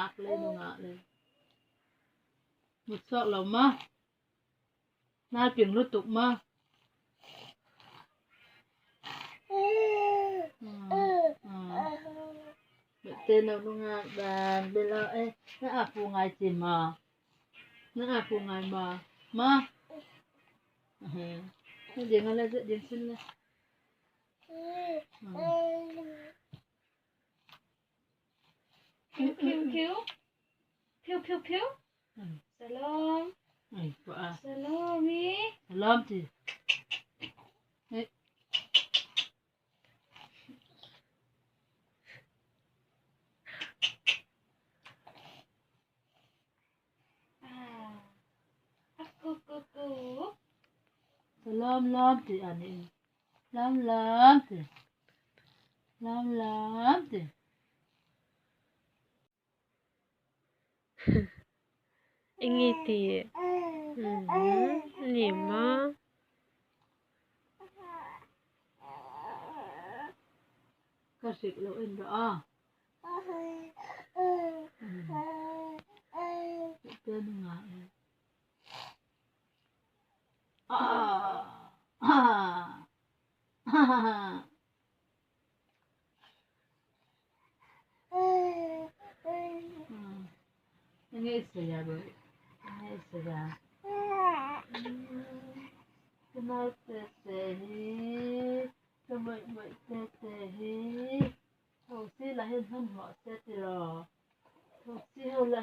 ngạc lên một sọ lẩu mà na tiếng lút tục mà tên nào đúng ngạc đàn bên là ấy nó phụ ngài chỉ mà nó phụ ngài mà nó điện lên điện xin lên Pew. Salome. Vợ. Salome. Lawm thì. Đấy. Lawm thì anh ấy. Lawm thì. Lawm thì. Ingi thì niệm mà Có sự lộ in rõ tên ngại nghe sửa rồi nghe sửa cái này tê cho vậy tê thầu xí là hình họ sẽ rồi thầu xí là